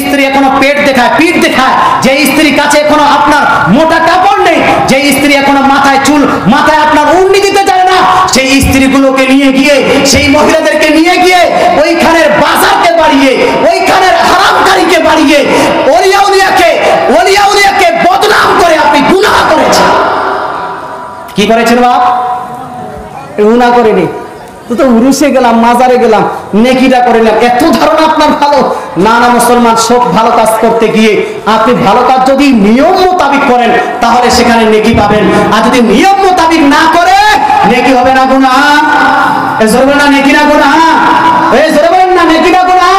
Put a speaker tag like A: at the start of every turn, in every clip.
A: স্ত্রী এখনো পেট দেখায়, পিঠ দেখায়, যে স্ত্রীর কাছে এখনো আপনার মোটা কাপড় নেই, যে স্ত্রী এখনো মাথায় চুল, মাথায় আপনার উন্নি দিতে চায় না, সেই স্ত্রীগুলোকে নিয়ে গিয়ে, সেই মহিলাদেরকে নিয়ে গিয়ে ওইখানের বাজারকে বাড়িয়ে, ওইখানের হারামকারীকে বাড়িয়ে ওলিয়া উলিয়াকে বদনাম করে আপনি গুনাহ করেছেন। কি করেছেন বাপ? গুনাহ করেনি তো উরুসে গেলাম, মাজারে গেলাম, নেকিটা করে নিলাম, এত ধারণা আপনার ভালো না। না মুসলমান, সব ভালো কাজ করতে গিয়ে আপনি ভালো কাজ যদি নিয়ম মোতাবিক করেন তাহলে সেখানে নেকি পাবেন, আর যদি নিয়ম মোতাবিক না করে নেকি হবে না গুনাহ। জোরে না নেকি না গুনাহ? জোরে বলেন না নেকি না গুনাহ?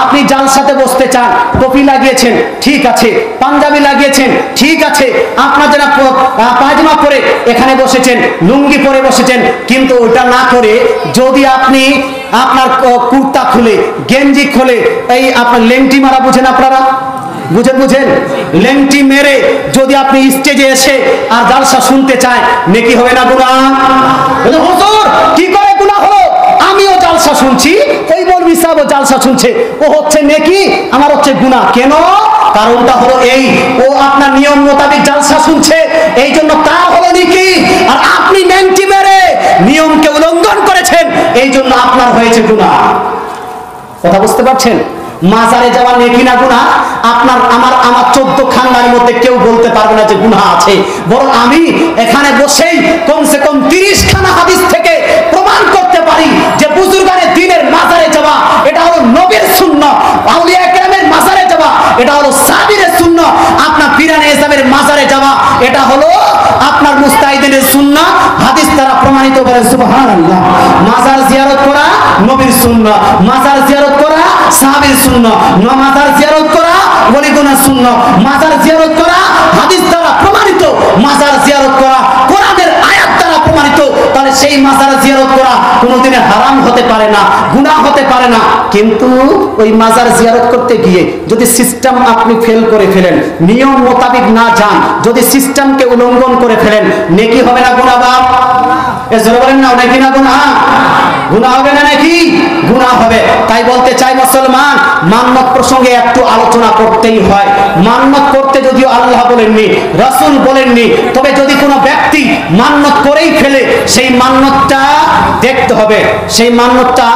A: আপনি জালসাতে বসতে চান, টুপি লাগিয়েছেন, ঠিক আছে, পাঞ্জাবি লাগিয়েছেন, ঠিক আছে, আপনার যারা পায়জামা পরে এখানে বসেছেন, লুঙ্গি পরে বসেছেন, কিন্তু ওটা না করে যদি আপনি আপনার কুর্তা খুলে, গেঞ্জি খুলে, এই আপনার লেংটি মারা বুঝেন আপনারা? বুঝেন লেংটি মেরে যদি আপনি স্টেজে এসে আর জালসা শুনতে চায়, নেকি হবে না গুনাহ? হুজুর কি করে গুনাহ হলো? আমিও জালসা শুনছি, ওই মৌলভী সাহেবও জালসা শুনছে, ও হচ্ছে নেকি, আমার হচ্ছে গুনাহ। কেন? কারণটা হলো এই, ও আপনার নিয়ম মোতাবেক জালসা শুনছে, এই জন্য তার হলো নেকি, আর আপনি লেংটি মেরে নিয়মকে উল্লঙ্ঘন করেছেন, এই জন্য আপনার হয়েছে গুনাহ। কথা বুঝতে পারছেন? মাজারে যাওয়া নেকি না গুনাহ? আপনার আমার 14 খানদানের মধ্যে কেউ বলতে পারবে না যে গুনাহ আছে, বরং আমি এখানে বসেই কমসে কম 30 খানা হাদিস থেকে প্রমাণ করতে পারি যে বুজুর্গানে দ্বীনের মাজারে যাওয়া এটা হলো নবীর সুন্নাহ, আউলিয়া কেরামের মাজারে যাওয়া এটা হলো সাহাবীদের সুন্নাহ, আপনার পীরানে ইসলামের মাজারে যাওয়া এটা হলো আপনার মুস্তাহিদের সুন্নাহ। হাদিস দ্বারা প্রমাণিত করে, সুবহানাল্লাহ। মাজার জিয়ারত করা নবীর সুন্নাহ, মাজার জিয়ারত করা সাহাবীর সুন্নাহ, মাজার জিয়ারত করা ওলিগুনার সুন্নাহ, মাজার জিয়ারত করা হাদিস দ্বারা প্রমাণিত, মাজার জিয়ারত করা কোরআনের আয়াত দ্বারা প্রমাণিত। তাহলে সেই মাজার জিয়ারত করা কোনোদিন হারাম হতে পারে না, গুনাহ হতে পারে না। কিন্তু ওই মাজার জিয়ারত করতে গিয়ে যদি সিস্টেম আপনি ফেল করে ফেলেন, নিয়ম মোতাবিক না যান, যদি সিস্টেমকে উল্লঙ্ঘন করে ফেলেন, নেকি হবে না গুনাহ বাপ? জোরে বলেন না, নেকি না গুনাহ? গুনাহ হবে না নাকি? গুনাহ হবে। তাই বলতে চাই মুসলমান, মান্নত প্রসঙ্গে একটু আলোচনা করতেই হয়। মান্নত করতে যদিও আল্লাহ বলেননি, রাসূল বলেননি, তবে যদি কোনো ব্যক্তি মান্নত করেই ফেলে, সেই মান্নতটা দেখতে হবে। সেই মান্নতটা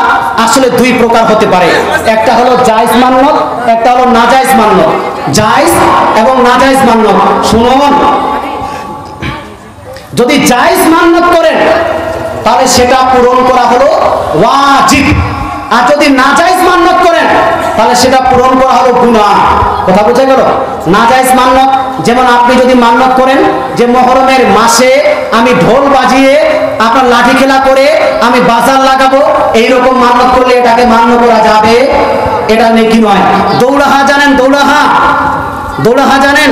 A: আসলে দুই প্রকার হতে পারে, একটা হলো জায়েজ মান্নত, একটা হলো নাজায়েজ মান্নত। জায়েজ এবং নাজায়েজ মান্নত, শুনুন, যদি জায়েজ মান্নত করেন তাহলে সেটা পূরণ করা হলো ওয়াজিব, আর যদি নাজায়েজ মান্নত করেন তাহলে সেটা পূরণ করা হলো গুনাহ। কথা বোঝা গেল? নাজায়েজ মান্নত, যেমন আপনি যদি মান্নত করেন যে মুহররমের মাসে আমি ঢোল বাজিয়ে আপনার লাঠি খেলা করে আমি বাজার লাগাবো, এইরকম মান্নত করলে এটাকে মান্য করা যাবে? এটা নেকি নয়। দৌড়াহা জানেন? দৌড়াহা জানেন?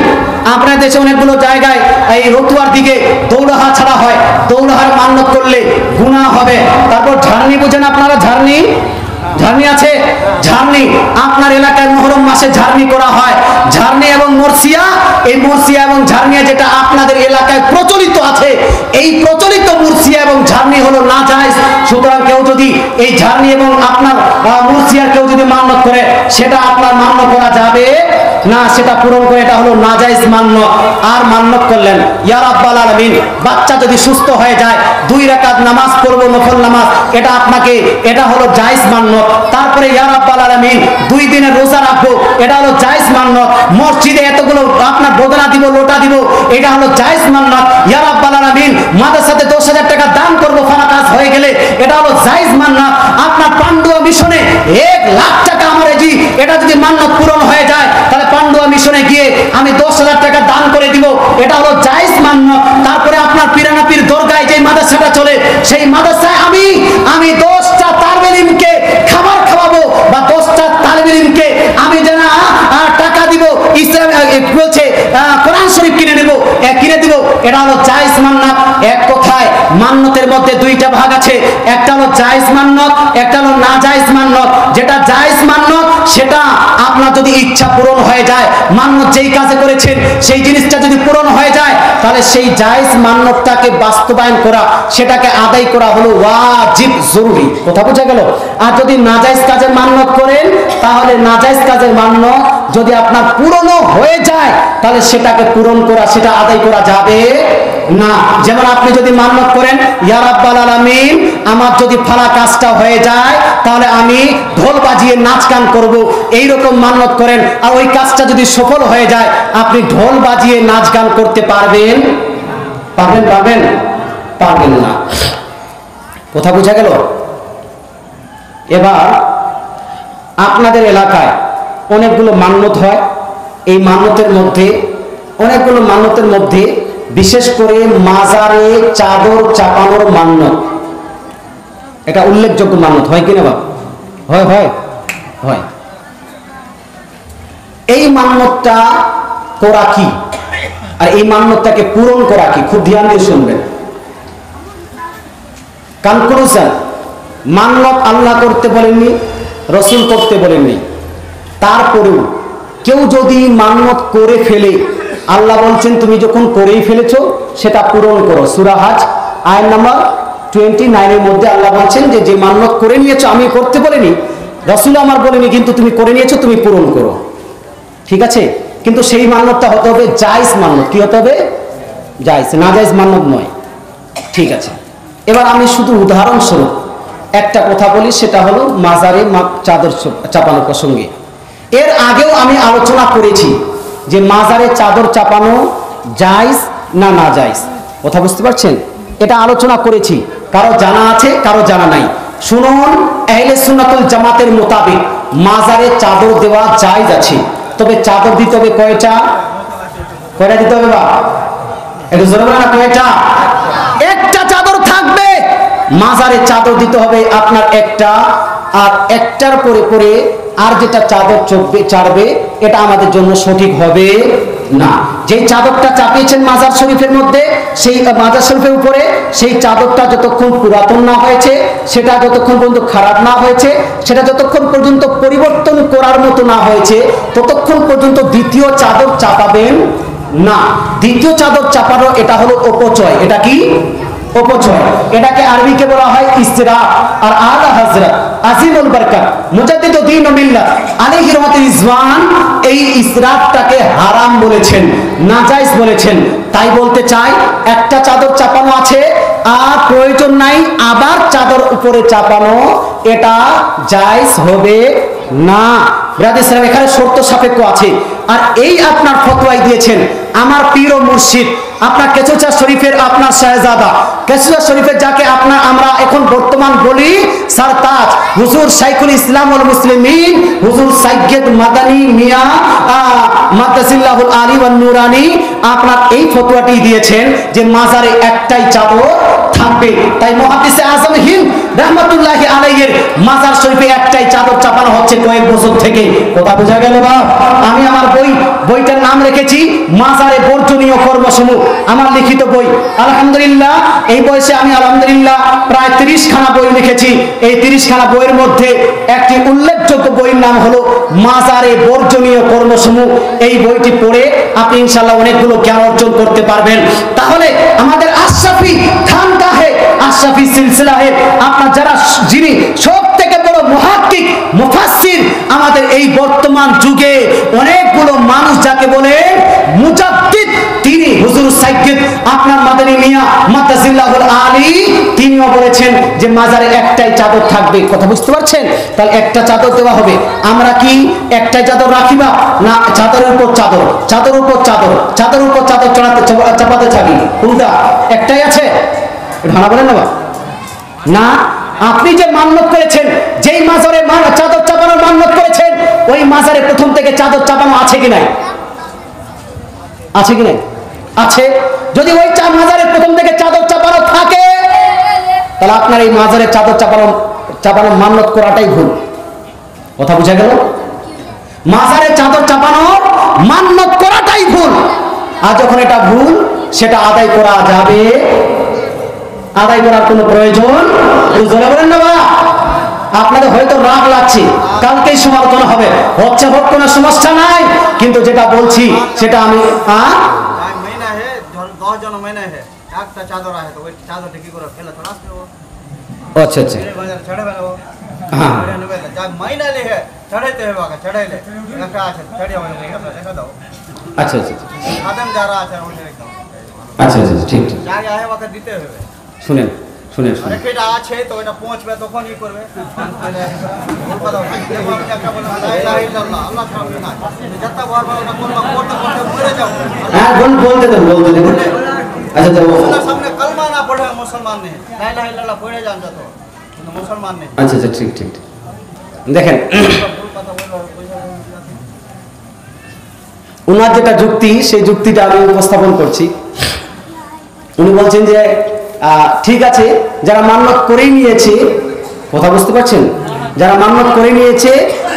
A: আপনার দেশে অনেকগুলো জায়গায় এই রতুয়ার দিকে দৌড়াহা ছাড়া হয়, দৌড়াহার মান্নত করলে গুনাহ হবে। তারপর ঝাড়নি বুঝেন আপনারা? ঝাড়নি আছে, ঝাড়নি আপনার এলাকায় মুহররম মাসে ঝাড়নি করা হয়। ঝাড়নি এবং মরসিয়া, এই মরসিয়া এবং ঝাড়নিয়া যেটা আপনাদের এলাকায় প্রচলিত আছে, এই প্রচলিত মরসিয়া এবং ঝাড়নি হলো নাজায়েজ। সুতরাং কেউ যদি এই ঝাড়নি এবং আপনার মরসিয়ার কেউ যদি মান্নত করে, সেটা আপনার মান্য করা যাবে না, সেটা পূরণ করে এটা হলো নাজায়েজ মান্নত। আর মান্নত করলেন ইয়া রাব্বাল আলামিন, বাচ্চা যদি সুস্থ হয়ে যায় 2 রাকাত নামাজ পড়বো, নফল নামাজ, এটা আপনাকে, এটা হলো জায়েজ মান্নত। তারপরে ইয়া রাব্বাল আলামিন 2 দিনের রোজা রাখবো, এটা হলো জায়েজ মান্নত। মসজিদে এতগুলো আপনার বদনা দিব, লোটা দিব, এটা হলো জায়েজ মান্নত। ইয়া রাব্বাল আলামিন মাদ্রাসাতে 10,000 টাকা দান করবো ফানা কাজ হয়ে গেলে, এটা হলো জায়েজ মান্নত। আপনার পান্ডুয়া মিশনে 1 লাখ টাকা আমার জি, এটা যদি মান্নত পূরণ হয়ে যায় তাহলে পান্ডুয়া মিশনে গিয়ে আমি 10,000 টাকা দান করে দিব, এটা হলো জায়েজ মান্নত। তারপরে আপনার পিরানাপির দরগায় যে মাদ্রাসাটা চলে, সেই মাদ্রাসায় আমি 10টা তালিবে ইলমকে খাবার খাওয়াবো, বা 10টা তালিবে ইলমকে আমি যেন টাকা দিব, ইসলাম বলছে কোরআন শরীফ কিনে দিব, এটা হলো জায়েজ মান্নত। এক কথায় মান্নতের মধ্যে 2টা দুইটা ভাগ আছে, একটা হলো জায়েজ মান্নত, একটা হলো না জায়েজ মান্নত। যেটা জায়েজ মান্নত সেটা আপনার যদি ইচ্ছা পূরণ হয়ে যায়, মান্নত যেই কাজে করেছেন সেই জিনিসটা যদি পূরণ হয়ে যায়, তাহলে সেই জায়েজ মান্নতটাকে বাস্তবায়ন করা, সেটাকে আদায় করা হলো ওয়াজিব, জরুরি। কথা বোঝা গেল? আর যদি নাজায়েজ কাজের মান্নত করেন, তাহলে নাজায়েজ কাজের মান্নত যদি আপনার পূরণও হয়ে যায়, তাহলে সেটাকে পূরণ করা, সেটা আদায় করা যাবে না। যেমন আপনি যদি মান্নত করেন, ইয়া রাব্বাল আলামিন, আমার যদি ফালা কাজটা হয়ে যায় তাহলে আমি ঢোল বাজিয়ে নাচ গান করব, এইরকম মান্নত করেন, আর ওই কাজটা যদি সফল হয়ে যায়, আপনি ঢোল বাজিয়ে নাচ গান করতে পারবেন? পারবেন? পারবেন? পারবেন না। কথা বোঝা গেল? এবার আপনাদের এলাকায় অনেকগুলো মান্নত হয়, এই মান্নতের মধ্যে, অনেকগুলো মান্নতের মধ্যে বিশেষ করে মাজারে চাদর চাপানোর মান্নত, এটা উল্লেখযোগ্য মান্নত, হয় কিনা বাবা? হয় হয় হয়। এই মান্নতটা করা কি, আর এই মান্নতটাকে পূরণ করা কি, খুব ধ্যান দিয়ে শুনবেন। কনক্লুশন, মান্নত আল্লাহ করতে বলেননি, রসুল করতে বলেননি, তারপরেও কেউ যদি মান্নত করে ফেলে, আল্লাহ বলছেন তুমি যখন করেই ফেলেছো সেটা পূরণ করো। সূরা হজ আয়াত নাম্বার 29 এর মধ্যে আল্লাহ বলছেন যে যে মান্নত করে নিয়েছো, আমি করতে বলিনি, রাসূল আমার বলেনি, কিন্তু তুমি করে নিয়েছো, তুমি পূরণ করো। ঠিক আছে? কিন্তু সেই মান্নতটা হতে হবে জায়েজ মান্নত। কি হতে হবে? জায়েজ, না জায়েজ মান্নত নয়। ঠিক আছে, এবার আমি শুধু উদাহরণস্বরূপ একটা কথা বলি, সেটা হলো মাজারে চাদর চাপানো প্রসঙ্গে। এর আগেও আমি আলোচনা করেছি যে মাজারে চাদর চাপানো জায়েজ না না জায়েজ। কথা বুঝতে পারছেন? এটা আলোচনা করেছি, কারো জানা আছে, কারো জানা নাই। শুনুন, আহলে সুন্নাতুল জামাতের মোতাবেক মাজারে চাদর দেওয়া জায়েজ আছে, তবে চাদর দিতে হবে কয়টা? কয়টা দিতে হবে বা? একটু জোরে বলেন না, কয়টা? একটা চাদর থাকবে, মাজারে চাদর দিতে হবে আপনার একটা, আর একটার পরে পরে আর যেটা চাদর চাড়বে এটা আমাদের জন্য সঠিক হবে না। যেই চাদরটা চাপিয়েছেন মাজার শরীফের মধ্যে, সেই মাজার শরীফের উপরে, সেই চাদরটা যতক্ষণ পুরাতন না হয়েছে, সেটা যতক্ষণ পর্যন্ত খারাপ না হয়েছে, সেটা যতক্ষণ পর্যন্ত পরিবর্তন করার মতো না হয়েছে, ততক্ষণ পর্যন্ত দ্বিতীয় চাদর চাপাবেন না। দ্বিতীয় চাদর চাপানো এটা হলো অপচয়। এটা কি? অপচয়। এটাকে আরবিতে বলা হয় ইসরাফ। আর আলা হযরত আজিমুল বরকত মুজাদ্দিদ দ্বীন ও মিল্লাত আলাইহি রাহমাতুল রিজওয়ান এই ইসরাফটাকে হারাম বলেছেন, নাজায়েজ বলেছেন। তাই বলতে চাই, একটা চাদর চাপানো আছে আর প্রয়োজন নাই আবার চাদর উপরে চাপানো, এটা জায়েজ হবে না। ব্রাদার সাহেব, এখানে শর্ত সাপেক্ষ আছে। আর এই আপনার ফতোয়াই দিয়েছেন আমার পীর ও মুর্শিদ, আপনার কেচুচা শরীফের আপনার শাহজাদা, কেচুচা শরীফের যাকে আমরা এখন বর্তমান বলি সারতাজ, হুজুর শাইখুল ইসলাম ওয়াল মুসলিমিন, হুজুর সাইয়্যিদ মাদানী মিয়া মাদ্দাসিল্লাহুল আলী ওয়ান নুরানি, আপনার এই ফতোয়াটি দিয়েছেন যে মাজারে একটাই চাদর থাকবে। তাই মুহাদ্দিসে আযম হিন্দ রাহমাতুল্লাহি আলাইহির মাজার শরীফে একটাই চাদর চাপানো হচ্ছে কয়েক বছর থেকে। কথা বোঝা গেল বা? আমি আমার বইটার নাম রেখেছি মাজারে বর্জনীয় কর্মসমূহ, আমার লিখিত বই। আলহামদুলিল্লাহ, এই বয়সে আমি আলহামদুলিল্লাহ প্রায় 30 খানা বই লিখেছি। এই 30 খানা বইয়ের মধ্যে একটি উল্লেখযোগ্য বইয়ের নাম হলো মাজারে বর্জনীয় কর্মসমূহ। এই বইটি পড়ে আপনি ইনশাআল্লাহ অনেকগুলো জ্ঞান অর্জন করতে পারবেন। তাহলে আমাদের আশরাফি খানকাহে, আশরাফি সিলসিলাহে আপনার যারা, যিনি সব থেকে বড় মুহাক্কিক মুফাসসির আমাদের এই বর্তমান যুগে, অনেকগুলো মানুষ যাকে বলে মুজাদ্দিদ, তিনি হুজুর সাইয়্যিদ আপনার মাদানী মিয়া মাদ্দাসিল্লাহুল আলী, তিনিও বলেছেন যে মাজারে একটাই চাদর থাকবে। কথা বুঝতে পারছেন? তাহলে একটা চাদর দেওয়া হবে। আমরা কি একটাই চাদর রাখিবা না চাদরের উপর চাদর, চাদরের উপর চাদর, চাদরের উপর চাদর চাপাতে থাকি? কোনটা? একটাই আছে, ভালো বলেন না না? আপনি যে মান্নত করেছেন, যেই মাজারে চাদর চাপানোর মান্নত করেছেন, ওই মাজারে প্রথম থেকে চাদর চাপানো আছে কি নাই? আছে কি নাই? আছে। যদি ওই মাজারে প্রথম থেকে চাদর চাপানো থাকে, তাহলে আপনার এই মাজারে চাদর চাপানো মান্নত করাটাই ভুল। কথা বুঝা গেল? মাজারে চাদর চাপানো মান্নত করাটাই ভুল। আর যখন এটা ভুল, সেটা আদায় করা যাবে আদায় করার কোনো প্রয়োজন জোরে বলেন না বা। আপনাদের হয়তো রাগ লাগছে, কালকেই সমালোচনা হবে, হচ্ছে হোক কোনো সমস্যা নাই, কিন্তু যেটা বলছি সেটা আমি
B: महीना है 10 জন महीना है একটা চাদর আছে, তো ওই চাদরটা কি করে ফেলে থোড়া আসবে?
A: আচ্ছা আচ্ছা
B: বাজার চড়ে বেলা
A: হ্যাঁ
B: যা মহিনা লে চড়াইতে হবে, আগে চড়াইলে একটা আছে চড়িয়ে দেখা দাও।
A: আচ্ছা আচ্ছা
B: আদম যারা আছে ওই একদম
A: আচ্ছা আচ্ছা ঠিক ঠিক
B: যাকে আহে ওকে দিতে হবে।
A: শুনেন শুনেন
B: আরে কেটা আছে তো এটা পৌঁছবে তখন ই করবে। বলবা দাও দেখো আমি একটা বললাম লা ইলাহা ইল্লাল্লাহ আল্লাহ ছাড়া না, যত বড় বড় করবা করতে করতে মরে যাও।
A: হ্যাঁ বলতে দেন আচ্ছা তো
B: আল্লাহর সামনে কলমা না পড়ে মুসলমান নেই, লা ইলাহা ইল্লাল্লাহ পড়ে যান যত, কিন্তু মুসলমান নেই।
A: আচ্ছা আচ্ছা ঠিক ঠিক ঠিক। দেখেন উনার যেটা যুক্তি, সেই যুক্তিটা আমি উপস্থাপন করছি। উনি বলছেন যে ঠিক আছে, যারা মান্যত করেই নিয়েছে, কথা বুঝতে পারছেন, যারা মান্যত করে নিয়েছে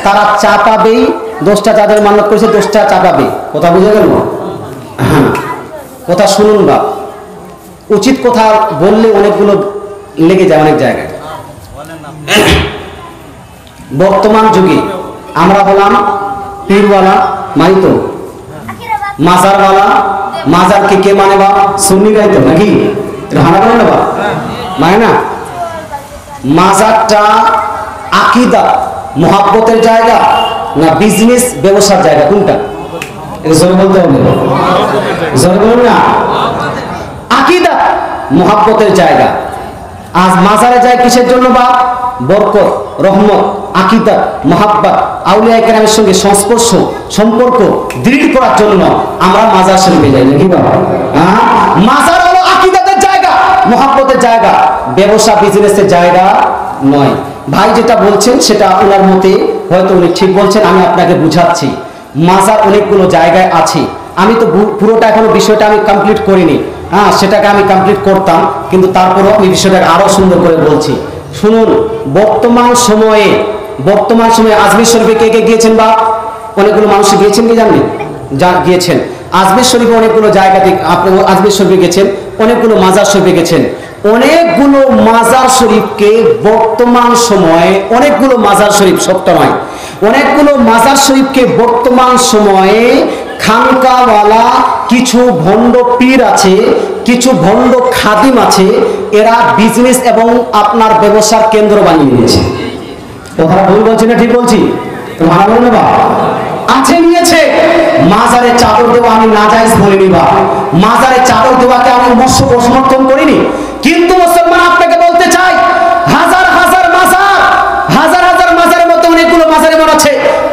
A: তারা চাপাবেই, 10টা যাদের মান্যত করেছে 10টা চাপাবে। কথা বুঝে গেল? হ্যাঁ, কথা শুনুন বা, উচিত কথা বললে অনেকগুলো লেগে যায় অনেক জায়গায়। বর্তমান যুগে আমরা হলাম পীরওয়ালা, মানি তো মাজারওয়ালা। মাজারকে কে মানে বা? সুন্নি গাই তো নাকি? হানা করে না বা, মানে না? মাজারটা আকীদা মুহাব্বতের জায়গা না বিজনেস ব্যবসার জায়গা, কোনটা? জোরে বলতে হবে, জোরে বলুন না। আকীদা মুহাব্বতের জায়গা। আজ মাজারে যায় কিসের জন্য বা? বরকত, রহমত, আকীদা, মুহাব্বত, আউলিয়া কেরামের সঙ্গে সংস্পর্শ, সম্পর্ক দৃঢ় করার জন্য আমরা মাজার শরীফে যাই নাকি বাবা? হ্যাঁ, মাজার হলো আকীদাতের জায়গা, মুহাব্বতের জায়গা, ব্যবসা বিজনেসের জায়গা নয়। ভাই যেটা বলছেন সেটা ওনার মতে হয়তো উনি ঠিক বলছেন, আমি আপনাকে বুঝাচ্ছি। মাজার অনেকগুলো জায়গায় আছে, আমি তো পুরোটা এখনো বিষয়টা আমি কমপ্লিট করিনি। হ্যাঁ, সেটাকে আমি কমপ্লিট করতাম, কিন্তু তারপরেও আমি বিষয়টাকে আরো সুন্দর করে বলছি। শুনুন, বর্তমান সময়ে আজমির শরীফে কে কে গিয়েছেন বা? অনেকগুলো মানুষ গিয়েছেন কি জানেন? গিয়েছেন। আজমির শরীফে অনেকগুলো জায়গাতে, আপনি আজমির শরীফে গেছেন, অনেকগুলো মাজার শরীফে গেছেন। অনেকগুলো মাজার শরীফকে বর্তমান সময়ে, অনেকগুলো মাজার শরীফ, সবটা নয়, অনেকগুলো মাজার শরীফকে বর্তমান সময়ে খানকাওয়ালা কিছু ভণ্ড পীর আছে, কিছু ভণ্ড খাদিম আছে, এরা বিজনেস এবং আপনার ব্যবসার কেন্দ্র বানিয়ে নিয়েছে। কথা ভুল বলছি না ঠিক বলছি? ভালো বলুন বা। আছে নিয়েছে। মাজারে চাদর দেওয়া আমি নাজায়েজ বলিনি বা, মাজারে চাদর দেওয়াকে আমি সমর্থন করিনি, কিন্তু মুসলমান আপনাকে বলতে চাই, হাজার হাজার মাজারের মধ্যে অনেকগুলো মাজারে বানাচ্ছে,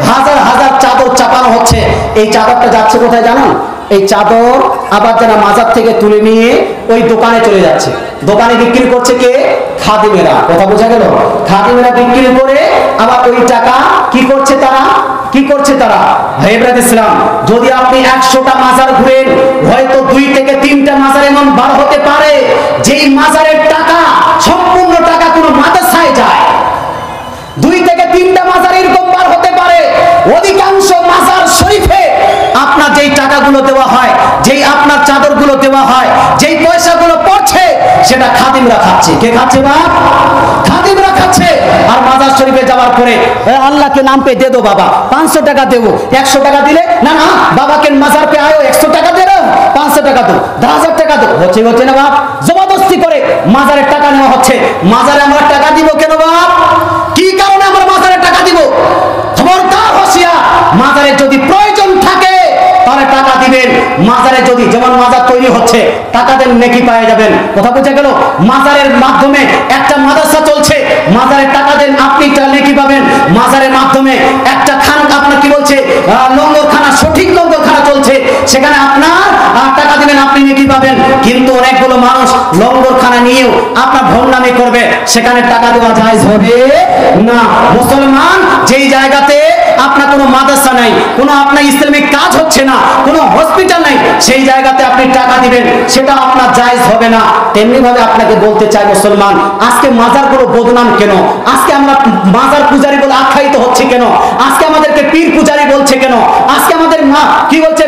A: হাজার হাজার চাদর চাপানো হচ্ছে। এই চাদরটা যাচ্ছে কোথায় জানেন? এই চাদর আবার যারা মাজার থেকে তুলে নিয়ে ওই দোকানে চলে যাচ্ছে। দোকানে বিক্রি করছে কে? খাদিমেরা। কথা বোঝা গেল? খাদিমেরা বিক্রি করে আবার ওই টাকা কি করছে তারা? ইসলাম, যদি আপনি 100টা মাজার ঘুরেন, হয়তো 2 থেকে 3টা মাজার এমন বার হতে পারে যেই মাজারের টাকা, সম্পূর্ণ টাকা কোনো মাদ্রাসায় যায়। 2 থেকে 3টা মাজার এরকম বার হতে পারে। অধিকাংশ মাজার শরীফে আপনার যেই টাকাগুলো দেওয়া হয়, যেই আপনার চাদরগুলো দেওয়া হয়, যেই পয়সাগুলো পড়ছে, সেটা খাদিমরা খাচ্ছে। কে খাচ্ছে বা? খাদিমরা খাচ্ছে। আর মাজার শরীফে যাওয়ার পরে আল্লাহকে নাম পে দে দো বাবা, 500 টাকা দেবো। 100 টাকা দিলে না না বাবাকে মাজার পে আয়ো, 100 টাকা দে দাও, 500 টাকা দো, 10,000 টাকা দো। হচ্ছে না বাপ? জবরদস্তি করে মাজারের টাকা নেওয়া হচ্ছে। মাজারে আমরা টাকা দিব কেন বাপ? কি কারণে আমরা মাজারে টাকা দিব? খবরদার, হোশিয়ার। মাজারে যদি প্রয়োজন থাকে তাহলে টাকা দিবেন। মাজারে যদি, যেমন মাজার তৈরি হচ্ছে, টাকা দেন, নেকি পাওয়া যাবেন। কথা বুঝে গেল? মাজারের মাধ্যমে একটা মাদ্রাসা চলছে, মাজারে টাকা দেন, আপনি নেকি পাবেন। মাজারের মাধ্যমে একটা খানকা, আপনার কি বলছে, লঙ্গরখানা, সঠিক লঙ্গরখানা চলছে, সেখানে আপনার টাকা দিবেন, আপনি নেকি পাবেন। কিন্তু অনেকগুলো মানুষ লঙ্গরখানা নিয়েও আপনার ভণ্ডামি করবে, সেখানে টাকা দেওয়া জায়েজ হবে না। মুসলমান যেই জায়গাতে আপনার কোনো মাদ্রাসা নাই, কোনো আপনার ইসলামিক কাজ হচ্ছে না, কোনো হসপিটাল নাই, সেই জায়গাতে আপনি টাকা দিবেন, সেটা আপনার জায়েজ হবে না। তেমনি ভাবে আপনাকে বলতে চাই, মুসলমান, আজকে মাজারগুলো বদনাম কেন? আজকে আমরা মাজার পূজারী বলে আখ্যায়িত হচ্ছে কেন? আজকে আমাদেরকে পীর পূজারী বলছে কেন? আজকে আমাদের কি বলছে,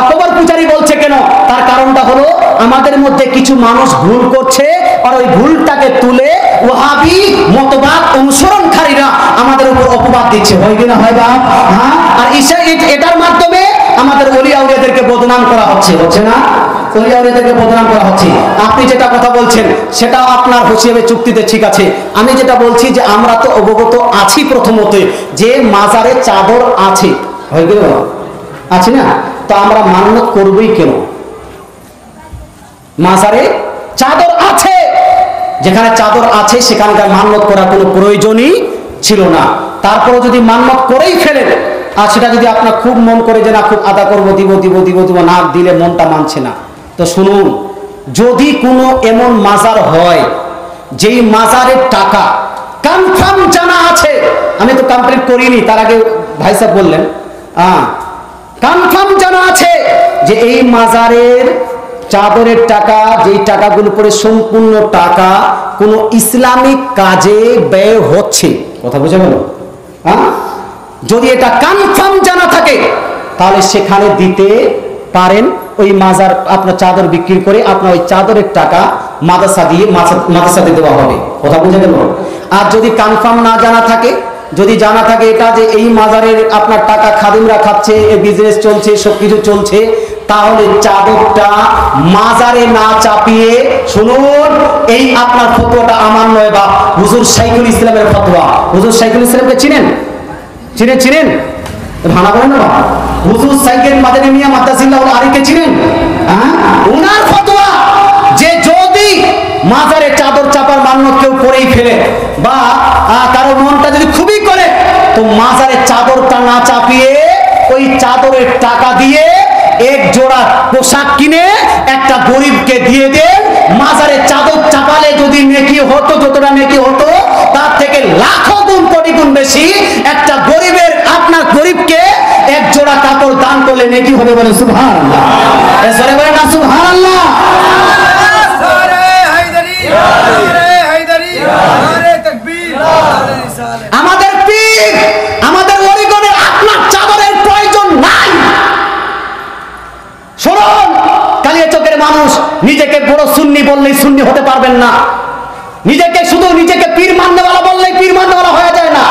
A: কবর পূজারী বলছে কেন? কেন? তার কারণটা হলো আমাদের মধ্যে কিছু মানুষ ভুল করছে, আর ওই ভুলটাকে তুলে ওয়াহাবি মতবাদ অনুসরণকারীরা আমাদের উপর অপবাদ দিচ্ছে। হয় কিনা হয় বা? হ্যাঁ। আর এটার মাধ্যমে আমাদের ওলি আউলিয়াদেরকে বদনাম করা হচ্ছে, হচ্ছে না? ওলি আউলিয়াদেরকে বদনাম করা হচ্ছে। আপনি যেটা কথা বলছেন সেটা আপনার হিসেবে চুক্তিতে ঠিক আছে। আমি যেটা বলছি যে আমরা তো অবগত আছি প্রথমত যে মাজারে চাদর আছে, হয় কি আছে না? তো আমরা মান্যত করবই কেন? মাজারে চাদর আছে, যেখানে চাদর আছে সেখানকার মান্যত করার কোনো প্রয়োজনই ছিল না। তারপরে যদি মান্যত করেই ফেলেন আর সেটা যদি আপনার খুব মন করে যে না খুব আদা করবো, দিব দিব দিব দিব, না দিলে মনটা মানছে না, তো শুনুন, যদি কোনো এমন মাজার হয় যেই মাজারের টাকা কনফার্ম জানা আছে, আমি তো কমপ্লিট করিনি, তার আগে ভাই সাহেব বললেন, কনফার্ম জানা আছে যে এই মাজারের চাদরের টাকা, যেই টাকাগুলো পরে সম্পূর্ণ টাকা কোন ইসলামিক কাজে ব্যয় হচ্ছে, কথা বুঝে গেল? যদি এটা কনফার্ম জানা থাকে তাহলে সেখানে দিতে পারেন। ওই মাজার আপনার চাদর বিক্রি করে আপনার ওই চাদরের টাকা মাদ্রাসাতে দেওয়া হবে, কথা বুঝে গেল? আর যদি কনফার্ম না জানা থাকে, যদি জানা থাকে এটা যে এই মাজারের আপনার টাকা খাদিমরা খাচ্ছে, এই বিজনেস চলছে, সবকিছু চলছে, তাহলে চাদরটা মাজারে না চাপিয়ে, শুনুন, এই আপনার ফতোয়াটা আমার নয় বা হুজুর শাইখুল ইসলামের ফতোয়া। হুজুর শাইখুল ইসলামকে চিনেন? চিনেন? ভাড়া করেন না? হুজুর সাইকেল মাদানী মিয়া মাদ্রাসিল্লাহ আলীকে চিনেন? ওনার ফতোয়া যে যদি মাজারে চাদর চাপার মান্যত কেউ করেই ফেলে বা কারো মনটা যদি খুবই করে, তো মাজারে চাদরটা না চাপিয়ে ওই চাদরের টাকা দিয়ে এক জোড়া পোশাক কিনে একটা গরিবকে দিয়ে দেন। মাজারে চাদর চাপালে যদি নেকি হতো, যতটা নেকি হতো তার থেকে লাখো গুণ কোটি গুণ বেশি একটা গরিবের, আপনার গরিবকে এক জোড়া কাপড় দান করলে নেকি হবে। বলে সুবহানাল্লাহ, এসরে বলে না সুবহানাল্লাহ। আমাদের পীর, আমাদের ওলিগণের আপনার চাদরের প্রয়োজন নাই। শুনুন, কালিয়াচকের মানুষ নিজেকে বড় সুন্নি বললেই সুন্নি হতে পারবেন না। নিজেকে পীর মাননেওয়ালা বললেই পীর মাননেওয়ালা হয়ে যায় না।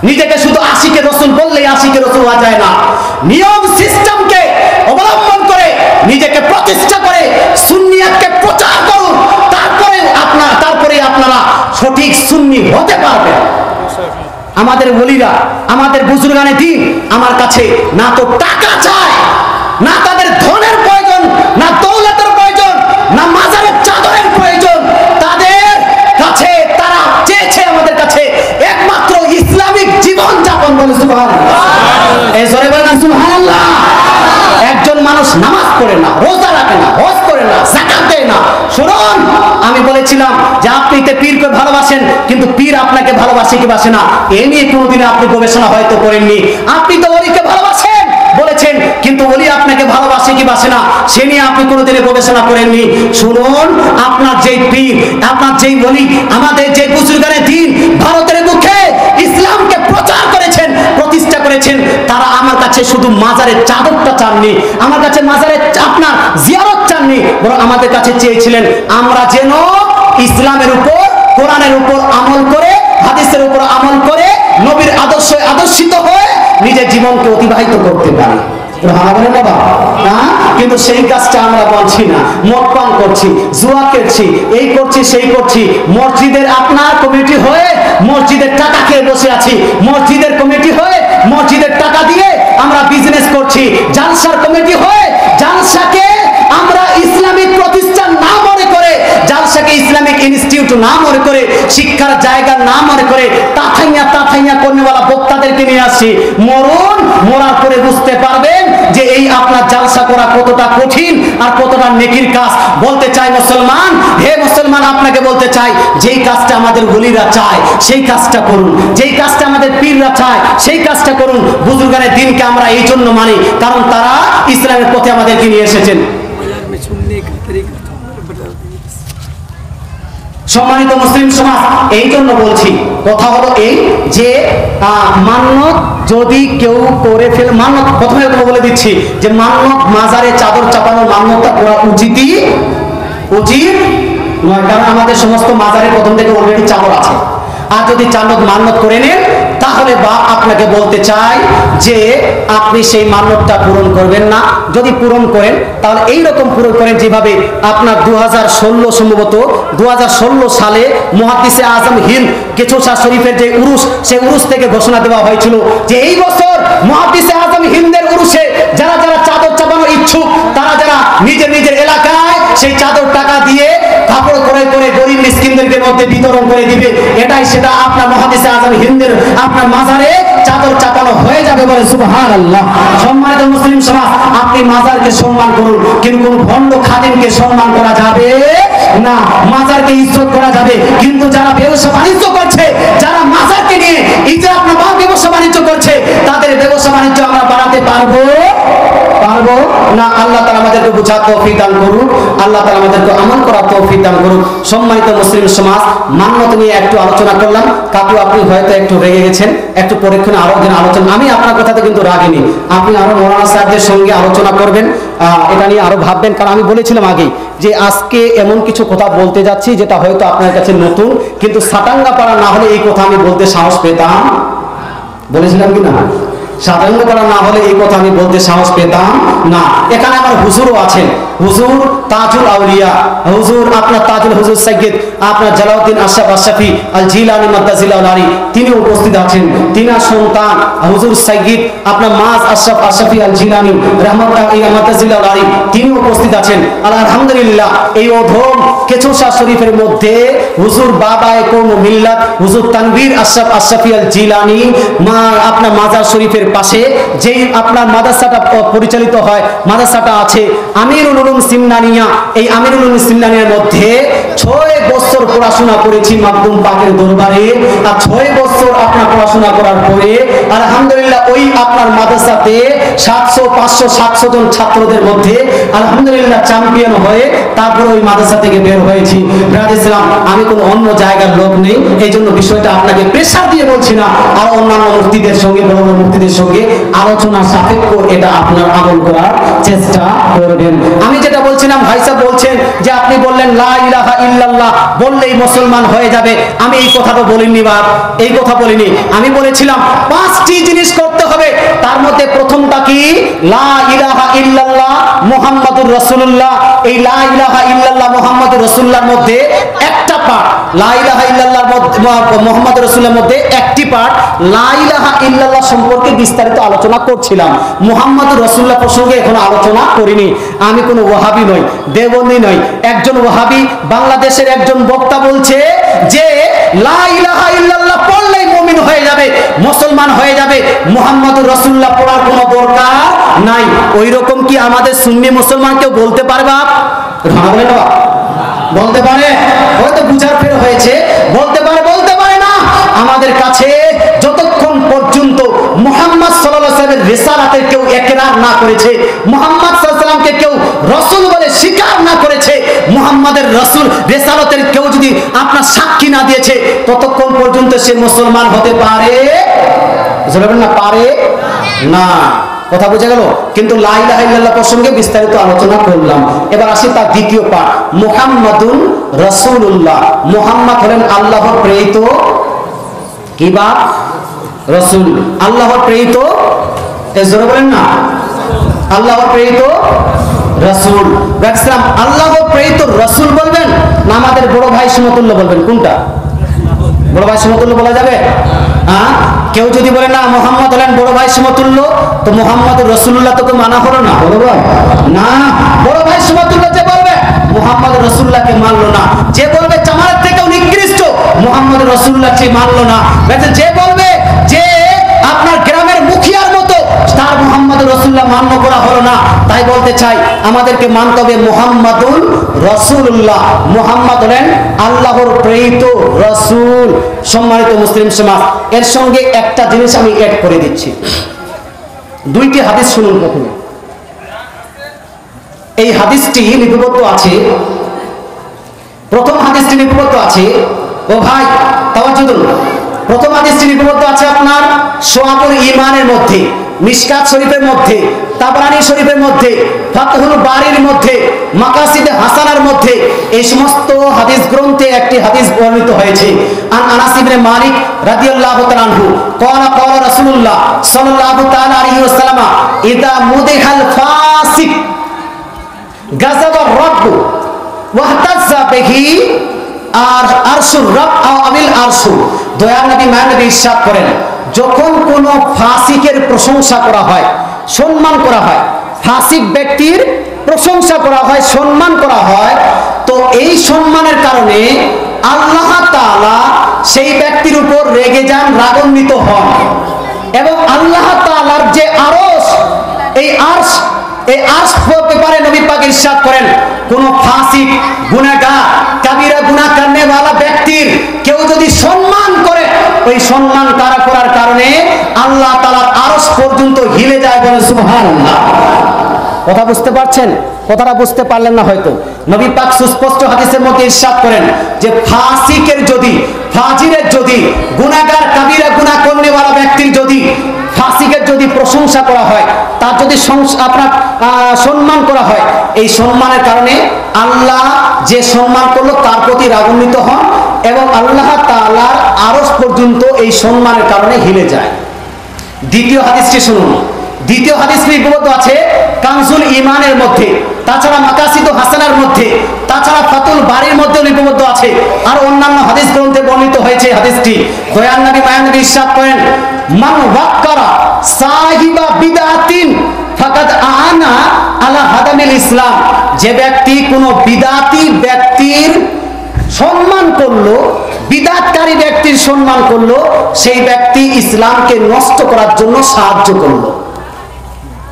A: নিজেকে শুধু আশিকে রসুল বললেই আশিকে রসুল হওয়া যায় না। নিয়ম সিস্টেমকে অবলম্বন করে নিজেকে প্রতিষ্ঠা করে সুন্নিয়াতকে প্রচার করুন, তারপরে আপনারা সঠিক সুন্নি হতে পারবেন। আমাদের ওলিরা, আমাদের বুজুর্গানে দিন আমার কাছে না তো টাকা চায়, না তাদের ধনের প্রয়োজন, না দৌলতের প্রয়োজন, না মাজারের চাদরের প্রয়োজন। তাদের কাছে, তারা চেয়েছে আমাদের কাছে একমাত্র ইসলামিক জীবন যাপন। বলে সুবহানাল্লাহ, এই জোরে বলেন সুবহানাল্লাহ। একজন মানুষ নামাজ পড়ে না, রোজা রাখে না, হজ করে না, যাকাত দেয় না। শুনুন, আমি বলেছিলাম যে আপনি তো পীরকে ভালোবাসেন, কিন্তু পীর আপনাকে ভালোবাসে কি বাসে না এ নিয়ে কোনোদিন আপনি গবেষণা হয়তো করেননি। আপনি তো ওলিকে ভালোবাসেন বলেছেন, কিন্তু ওলি আপনাকে ভালোবাসে কি বাসে না সে নিয়ে আপনি কোনোদিনে গবেষণা করেননি। শুনুন, আপনার যেই পীর, আপনার যেই ওলি, আমাদের যে বুজুর্গানে দিন ভারতের মুখে ইসলামকে প্রচার করেছেন, প্রতিষ্ঠা করেছেন, তারা আমার কাছে শুধু মাজারের চাদরটা চাননি, আমার কাছে মাজারের আপনার জিয়ারত চাননি, বরং আমাদের কাছে চেয়েছিলেন আমরা যেন ইসলামের উপর, কোরআনের উপর আমল করে, হাদিসের উপর আমল করে, নবীর আদর্শে আদর্শিত হয়ে নিজের জীবনকে অতিবাহিত করতে পারি। কিন্তু সেই কাজটা আমরা বলছি না, মদ পান করছি, জুয়া খেলছি, এই করছি সেই করছি, মসজিদের আপনার কমিটি হয়ে মসজিদের টাকা খেয়ে বসে আছি, মসজিদের কমিটি হয়ে মসজিদের টাকা দিয়ে আমরা বিজনেস করছি, জালসার কমিটি হয়ে জালসাকে আমরা ইসলামিক প্রতিষ্ঠান না মনে করে, জালসাকে ইসলামিক ইনস্টিটিউট না মনে করে, শিক্ষার জায়গা না মনে করে তাথাইয়া করনেওয়ালা বক্তাদেরকে নিয়ে আসছি। মরুন, মরার পরে বুঝতে পারবেন যে এই আপনার জালসা করা কতটা কঠিন আর কতটা নেকির কাজ। বলতে চাই মুসলমান, হে মুসলমান, আপনাকে বলতে চাই, যেই কাজটা আমাদের ওলিরা চায় সেই কাজটা করুন, যেই কাজটা আমাদের পীররা চায় সেই কাজটা করুন। বুজুর্গানের দিনকে আমরা এই জন্য মানি কারণ তারা ইসলামের পথে আমাদেরকে নিয়ে এসেছেন। সম্মানিত মুসলিম সমাজ, এই জন্য বলছি, কথা হলো এই যে মান্নত যদি কেউ করে ফেলে, মান্নত প্রথমে বলে দিচ্ছি যে মান্নত মাজারে চাদর চাপানো মান্নতটা করা উচিত নয়, কারণ আমাদের সমস্ত মাজারে প্রথম থেকে অলরেডি চাদর আছে। আর যদি মান্নত করে নেন, তাহলে বা আপনাকে বলতে চাই যে আপনি সেই মান্নতটা পূরণ করবেন না। যদি পূরণ করেন তাহলে এইরকম পূরণ করেন যেভাবে আপনার 2016 সম্ভবত 2016 সালে মুহাদ্দিসে আজম হিন্দ কেচুসা শরীফের যে উরুস, সেই উরুস থেকে ঘোষণা দেওয়া হয়েছিল যে এই বছর মুহাদ্দিসে আজম হিন্দের উরুসে যারা যারা চাদর চাপানো ইচ্ছুক, তারা যারা নিজের নিজের এলাকায় সেই চাদর টাকা দিয়ে কাপড় করে করে গরিব মিসকিনদেরকে মধ্যে বিতরণ করে দিবে। এটাই সেটা আপনার মুহাদ্দিসে আজম হিন্দের আপনার মাজারে চাদর চাপানো হয়ে যাবে বলে সুবহানাল্লাহ। সম্মানিত মুসলিম সমাজ, আপনি মাজারকে সম্মান করুন, কিন্তু কোন ভণ্ড খাদিমকে সম্মান করা যাবে না। মাজারকে ইজ্জত করা যাবে, কিন্তু যারা ব্যবসা বাণিজ্য করছে, যারা মাজারকে নিয়ে ইজ্জত না ব্যবসা বাণিজ্য করছে, তাদের ব্যবসা বাণিজ্য আমরা বাড়াতে পারবো না। আল্লাহ তাআলা আমাদেরকে বুঝার তৌফিক দান করুন, আল্লাহ তাআলা আমাদেরকে আমল করার তৌফিক দান করুন। সম্মানিত মুসলিম সমাজ, মান্নত নিয়ে একটু আলোচনা করলাম। কাকু আপনি হয়তো একটু রেগে গেছেন, একটু পরীক্ষণে আরো দিন আলোচনা, আমি আপনার কথাতে কিন্তু রাগিনি। আপনি আরো মৌলানা সাহেবদের সঙ্গে আলোচনা করবেন, এটা নিয়ে আরো ভাববেন, কারণ আমি বলেছিলাম আগেই যে আজকে এমন কিছু কথা বলতে যাচ্ছি যেটা হয়তো আপনার কাছে নতুন, কিন্তু সাটাঙ্গা পাড়া না হলে এই কথা আমি বলতে সাহস পেতাম, বলেছিলাম কি না? সাধারণ করা না হলে এই কথা আমি বলতে সাহস পেতাম না। এখানে আমার হুজুরও আছেন, হুজুর তাজুল আউলিয়া, হুজুর আপনার তাজুল হুজুর সৈয়দ আপনার জালাউদ্দিন আশরাফ আশরাফি আল জিলানী মাদ্দাজিল্লাহুল আলী, তিনি উপস্থিত আছেন। তিনার সন্তান হুজুর সৈয়দ আপনার মাজ আশরাফ আশরাফি আল জিলানী রাহমাতুল্লাহি মাদ্দাজিল্লাহুল আলী, তিনি উপস্থিত আছেন। আলহামদুলিল্লাহ, এই অধম কেচুসা শরীফের মধ্যে হুজুর বাবায়ে কওম মিল্লাত হুজুর তানভীর আশরাফ আশরাফি আল জিলানী আপনার মাজার শরীফের পাশে যেই আপনার মাদ্রাসাটা পরিচালিত হয়, মাদ্রাসাটা আছে আমিরুল উলুম সিমনানিয়া। এই আমিরুল উলুম সিমনানিয়ার মধ্যে 6 বছর পড়াশোনা করেছি মাকদুম পাকের দরবারে। আর 6 বছর আপনার পড়াশোনা করার পরে আলহামদুলিল্লাহ ওই আপনার মাদ্রাসাতে 500-700 জন ছাত্রদের মধ্যে আলহামদুলিল্লাহ চ্যাম্পিয়ন হয়ে তারপরে ওই মাদ্রাসা থেকে বের হয়েছি। ব্রাদার ইসলাম, আমি কোনো অন্য জায়গার লোক নেই, এই জন্য বিষয়টা আপনাকে প্রেসার দিয়ে বলছি না। আর অন্যান্য মুফতিদের সঙ্গে, বড় বড় মুফতিদের সঙ্গে আলোচনা সাপেক্ষ এটা আপনার আমল করার চেষ্টা করবেন। আমি যেটা বলছিলাম, ভাই সাহেব বলছেন যে আপনি বললেন লা ইলাহা ইল্লাল্লাহ বললেই মুসলমান হয়ে যাবে, আমি এই কথাটা বলিনি বাপ, এই কথা বলিনি। আমি বলেছিলাম 5টি জিনিস করতে হবে, তার মধ্যে প্রথমটা কি? লা ইলাহা ইল্লাল্লাহ মুহাম্মাদুর রাসূলুল্লাহ। এই লা ইলাহা ইল্লাল্লাহ মুহাম্মাদুর রাসূলুল্লাহর মধ্যে একটা পার্ট, লা ইলাহা ইল্লাল্লাহর মধ্যে মুহাম্মাদুর রাসূলের মধ্যে একটি পার্ট লা ইলাহা ইল্লাল্লাহ সম্পর্কে বিস্তারিত আলোচনা করছিলাম। মুহাম্মাদুর রাসূলুল্লাহ প্রসঙ্গে এখন আলোচনা করিনি। আমি কোনো ওয়াহাবি নই, দেওবন্দি নই। একজন ওয়াহাবি বাংলাদেশের একজন বক্তা বলছে যে লা ইলাহা ইল্লাল্লাহ পড়লেই মুমিন হয়ে যাবে, মুসলমান হয়ে যাবে, মুহাম্মাদুর রাসূলুল্লাহ পড়ার কোনো দরকার নাই। ওই রকম কি আমাদের সুন্নি মুসলমান কেউ বলতে পারবে? বলতে পারে? হয়তো বুঝার ফের হয়েছে, বলতে পারে না। আমাদের কাছে যতক্ষণ পর্যন্ত মুহাম্মদ সাল্লাল্লাহু আলাইহি ওয়াসাল্লামের রিসালাতের কেউ ইকরার না করেছে, মুহাম্মদ সাল্লাল্লাহু আলাইহি ওয়াসাল্লামকে কেউ রাসূল বলে স্বীকার না করেছে, মুহাম্মাদের রাসূল রিসালাতের কেউ যদি আপনার সাক্ষী না দিয়েছে, ততক্ষণ পর্যন্ত সে মুসলমান হতে পারে না, পারে না। কথা বুঝে গেল? কিন্তু লা ইলাহা ইল্লাল্লাহ প্রসঙ্গে বিস্তারিত আলোচনা করলাম। এবার আসি তার দ্বিতীয় পাঠ, মুহাম্মাদুন রাসূলুল্লাহ। মুহাম্মদ হলেন আল্লাহর প্রেরিত কি বা রাসূল, আল্লাহর প্রেরিত, জোরে বলেন না, আল্লাহর প্রেরিত রাসূল। দেখলাম আল্লাহর প্রেরিত রাসূল বলবেন না আমাদের বড় ভাই সমতুল্য বলবেন? কোনটা? বড় ভাই সমতুল্য বলা যাবে? কেউ যদি বলে না মুহাম্মদ হলেন বড় ভাই সমতুল্য, তো মুহাম্মদ রাসূলুল্লাহ তোকে মানা হলো না, বলবো না। বড় ভাই সমতুল্য যে বলবে মুহাম্মদ রাসূলুল্লাহকে মানলো না। যে বলবে জামাত থেকেও নিকৃষ্ট মুহাম্মদ রাসূলুল্লাহ সে মানলো না। যে বলবে যে আপনার গ্রামের মুখিয়ার মতো, তার মুহাম্মদ রাসূলুল্লাহ মান্য করা হলো না। তাই বলতে চাই আমাদেরকে মানতে হবে মুহাম্মাদুর রাসূলুল্লাহ। মুহাম্মদ হলেন আল্লাহর প্রেরিত রাসূল। সম্মানিত মুসলিম সমাজ, এর সঙ্গে একটা জিনিস আমি অ্যাড করে দিচ্ছি। 2টি হাদিস শুনুন। প্রথমে এই হাদিসটি লিপিবদ্ধ আছে প্রথম হাদিসটি লিপিবদ্ধ আছে, ও ভাই তাওয়াজ্জু করুন, প্রথম হাদিসটি লিপিবদ্ধ আছে আপনার শুআবুল ঈমানের মধ্যে, মিশকাত শরীফের মধ্যে, তাবরানী শরীফের মধ্যে, ফাতহুল বারীর মধ্যে, মাকাসিদে হাসানার মধ্যে, এই সমস্ত হাদিস গ্রন্থে একটি হাদিস বর্ণিত হয়েছে। আন আনাস ইবনে মালিক রাদিয়াল্লাহু তাআলা আনহু ক্বালা ক্বালা রাসূলুল্লাহ সাল্লাল্লাহু তাআলা আলাইহি ওয়াসাল্লাম ইদা মুদিহাল ফাসিক গাযাবা রাব্বু ওয়াহতাজ্জা বিহি আর আরশুর রব আও আবিল আরশু। দয়ার নবী মায়ার নবী ইরশাদ করেন, যখন কোনো ফাসিকের প্রশংসা করা হয়, সম্মান করা হয়, ফাসিক ব্যক্তির প্রশংসা করা হয়, সম্মান করা হয়, তো এই সম্মানের কারণে আল্লাহ তাআলা সেই ব্যক্তির উপর রেগে যান, রাগান্বিত হন, এবং আল্লাহ তাআলার যে আরশ, এই আরশ ব্যাপারে নবী পাক ইরশাদ করেন, কোন ফাসিক, গুনাহগার, কাবীরা গুনাহ করনে वाला ব্যক্তির কেউ যদি সম্মান করে, ওই সম্মান তারা করার কারণে আল্লাহ তাআলার আরশ পর্যন্ত হিলে যায়, বলে সুবহানাল্লাহ। কথা বুঝতে পারছেন? কথাটা বুঝতে পারলেন না হয়তো। নবী পাক সুস্পষ্ট হাদিসের মধ্যে ইরশাদ করেন যে ফাসিকের যদি, ফাজিরের যদি, গুনাহগার, কাবীরা গুনাহ করনে वाला ব্যক্তির যদি, ফাসিকের যদি প্রশংসা করা হয়, তার যদি আপনার সম্মান করা হয়, এই সম্মানের কারণে আল্লাহ যে সম্মান করলো তার প্রতি রাগান্বিত হন, এবং আল্লাহ তাআলার আরশ পর্যন্ত এই সম্মানের কারণে হিলে যায়। দ্বিতীয় হাদিসটি শুনুন। দ্বিতীয় হাদিসটি লিপিবদ্ধ আছে কানজুল ঈমানের মধ্যে, তাছাড়া মাকাসিদু হাসানার মধ্যে, তাছাড়া ফাতুল বারীর মধ্যে লিপিবদ্ধ আছে, আর অন্যান্য হাদিস গ্রন্থে বর্ণিত হয়েছে হাদিসটি। দয়ার নবী মায়ার নবী ইরশাদ করেন, মান ওয়াক্কারা সাহিবা বিদআতিন ফাকাদ আনা আলা হাদামিল ইসলাম। যে ব্যক্তি কোনো বিদআতি ব্যক্তির সম্মান করলো, বিদআতকারী ব্যক্তির সম্মান করলো, সেই ব্যক্তি ইসলামকে নষ্ট করার জন্য সাহায্য করলো।